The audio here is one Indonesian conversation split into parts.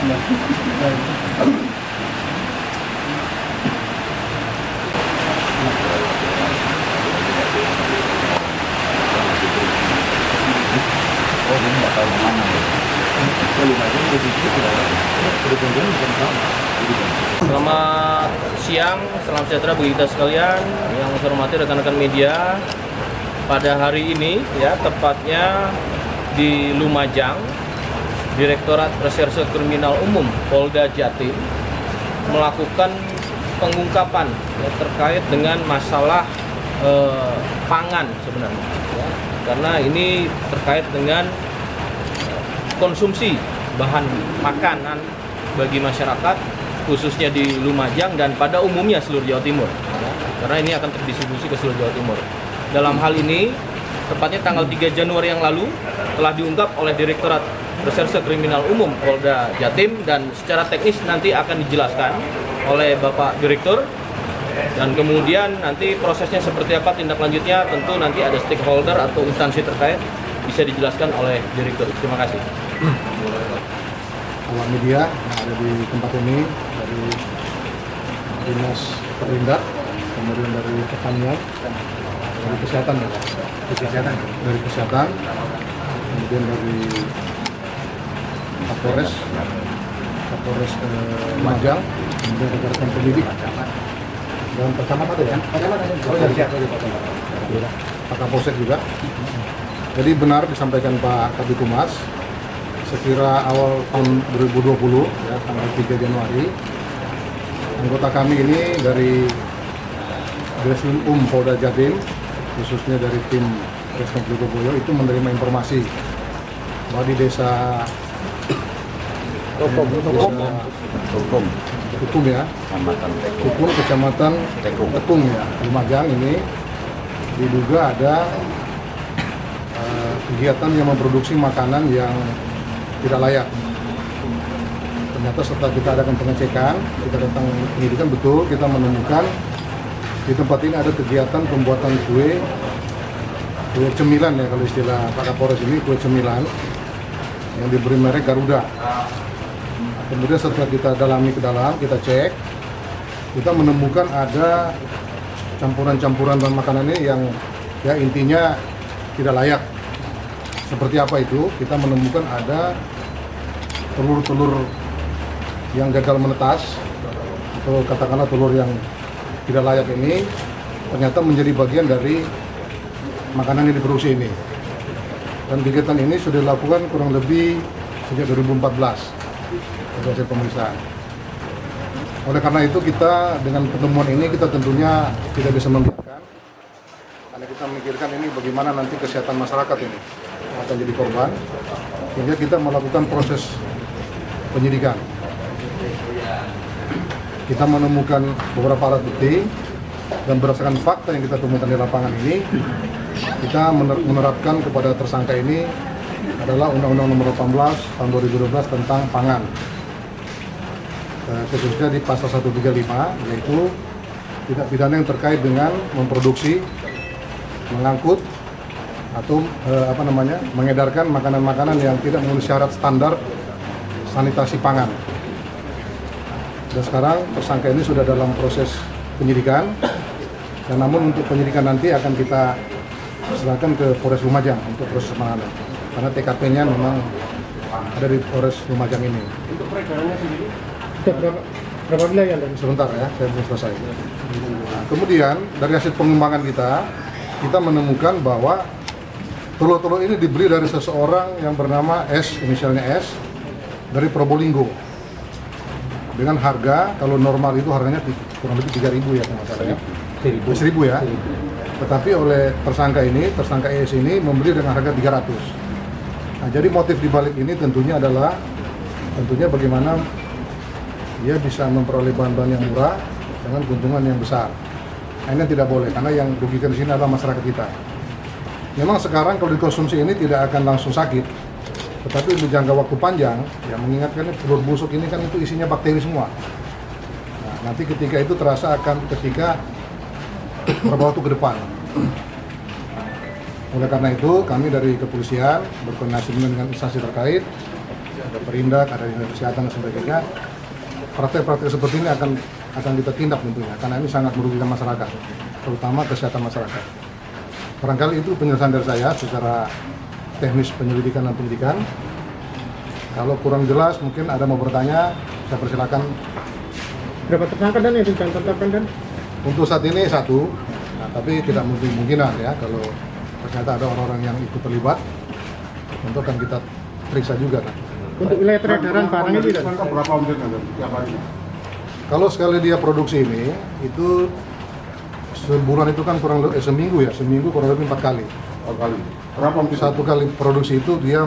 Oh, ini nggak tahu mana. Selamat siang, salam sejahtera bagi kita sekalian. Yang saya hormati rekan-rekan media. Pada hari ini, ya tepatnya di Lumajang, Direktorat Reserse Kriminal Umum Polda Jatim melakukan pengungkapan ya, terkait dengan masalah pangan sebenarnya. Ya. Karena ini terkait dengan konsumsi bahan makanan bagi masyarakat khususnya di Lumajang dan pada umumnya seluruh Jawa Timur ya, karena ini akan terdistribusi ke seluruh Jawa Timur. Dalam hal ini tepatnya tanggal 3 Januari yang lalu telah diungkap oleh Direktorat Reserse Kriminal Umum Polda Jatim dan secara teknis nanti akan dijelaskan oleh Bapak Direktur dan kemudian nanti prosesnya seperti apa tindak lanjutnya tentu nanti ada stakeholder atau instansi terkait bisa dijelaskan oleh Direktur. Terima kasih. Awak media yang ada di tempat ini dari Dinas Perindak, kemudian dari Pertanian, dari Kesehatan ya, dari Kesehatan, kemudian dari Kapolres Lumajang, kemudian rekan-rekan pendidik dan kecamatan ya, Pak Kapolsek juga. Jadi benar disampaikan Pak Kabid Humas, sekira awal tahun 2020 ya, tanggal 3 Januari anggota kami ini dari Reskrim Polda Jatim khususnya dari tim Reskrim Polda itu menerima informasi bahwa di desa Hukum ya, Hukum Kecamatan Tekung ya, Lumajang ini diduga ada kegiatan yang memproduksi makanan yang tidak layak. Ternyata setelah kita adakan pengecekan, kita datang penyidikan, betul kita menemukan di tempat ini ada kegiatan pembuatan kue cemilan ya kalau istilah Pak Kapolres ini, kue cemilan yang diberi merek Garuda. Kemudian setelah kita dalami ke dalam, kita cek, kita menemukan ada campuran-campuran bahan makanan ini yang ya intinya tidak layak. Seperti apa itu? Kita menemukan ada telur-telur yang gagal menetas atau katakanlah telur yang tidak layak ini ternyata menjadi bagian dari makanan yang diproduksi ini. Dan kegiatan ini sudah dilakukan kurang lebih sejak 2014 hasil pemeriksaan. Oleh karena itu kita dengan pertemuan ini kita tentunya tidak bisa membiarkan, karena kita memikirkan ini bagaimana nanti kesehatan masyarakat ini akan jadi korban, sehingga kita melakukan proses penyidikan. Kita menemukan beberapa alat bukti dan berdasarkan fakta yang kita temukan di lapangan ini, kita menerapkan kepada tersangka ini adalah Undang-Undang Nomor 18 Tahun 2012 tentang pangan. Khususnya di pasal 135 yaitu tindak pidana yang terkait dengan memproduksi, mengangkut atau mengedarkan makanan-makanan yang tidak memenuhi syarat standar sanitasi pangan. Dan sekarang tersangka ini sudah dalam proses penyidikan, dan namun untuk penyidikan nanti akan kita serahkan ke Polres Lumajang untuk proses penanganan, karena TKP-nya memang ada di Polres Lumajang ini. Untuk peredarannya sendiri? Berapa wilayah? Sebentar ya, saya belum selesai. Nah, kemudian dari hasil pengembangan kita menemukan bahwa telur-telur ini dibeli dari seseorang yang bernama S, inisialnya S, dari Probolinggo. Dengan harga, kalau normal itu harganya kurang lebih 3.000 ya, kalau saya. 1.000 ya. Tetapi oleh tersangka ES ini membeli dengan harga 300. Nah, jadi motif dibalik ini tentunya bagaimana dia bisa memperoleh bahan-bahan yang murah dengan keuntungan yang besar. Nah, ini tidak boleh, karena yang rugikan di sini adalah masyarakat kita. Memang sekarang kalau dikonsumsi ini tidak akan langsung sakit, tetapi untuk jangka waktu panjang, ya mengingatkan telur busuk ini kan itu isinya bakteri semua. Nah, nanti ketika itu terasa akan ketika beberapa waktu ke depan. Oleh karena itu, kami dari kepolisian berkoordinasi dengan instansi terkait ada Perindak, ada Dinas Kesehatan dan sebagainya. Praktek-praktek seperti ini akan kita tindak tentunya, karena ini sangat merugikan masyarakat, terutama kesehatan masyarakat. Barangkali itu penjelasan dari saya secara teknis penyelidikan dan penyidikan. Kalau kurang jelas, mungkin ada mau bertanya, saya persilakan. Berapa tersangka dan yang ditetapkan dan? Untuk saat ini 1, nah, tapi tidak mungkinan ya kalau ternyata ada orang-orang yang ikut terlibat, tentu akan kita periksa juga. Kan. Untuk wilayah peredaran barang ini tidak? Berapa omsetnya tiap harinya? Kalau sekali dia produksi ini, itu sebulan itu kan seminggu kurang lebih 4 kali. 4 kali. Berapa omset? 1 kali produksi itu dia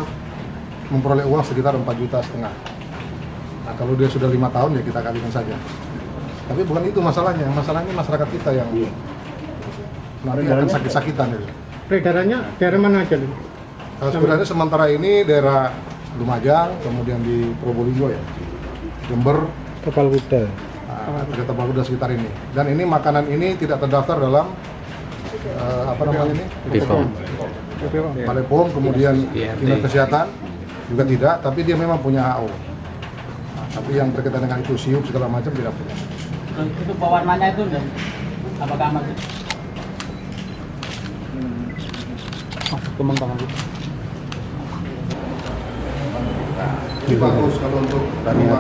memperoleh uang sekitar 4,5 juta. Nah kalau dia sudah 5 tahun ya kita kalikan saja. Tapi bukan itu masalahnya masyarakat kita yang nanti akan sakit-sakitan. Ya. Peredarannya daerah mana aja? Sebenarnya sementara ini daerah Lumajang, kemudian di Probolinggo ya, Jember, Tapal Kuda. ada Tapal Kuda sekitar ini. Dan ini makanan ini tidak terdaftar dalam apa namanya ini? Balai POM, kemudian Dinas Kesehatan juga tidak, tapi dia memang punya HO. Nah, tapi yang berkaitan dengan itu siup segala macam tidak punya. Itu pewarnanya itu dan apakah aman? Kementangan itu. Ini bagus kalau untuk tanian.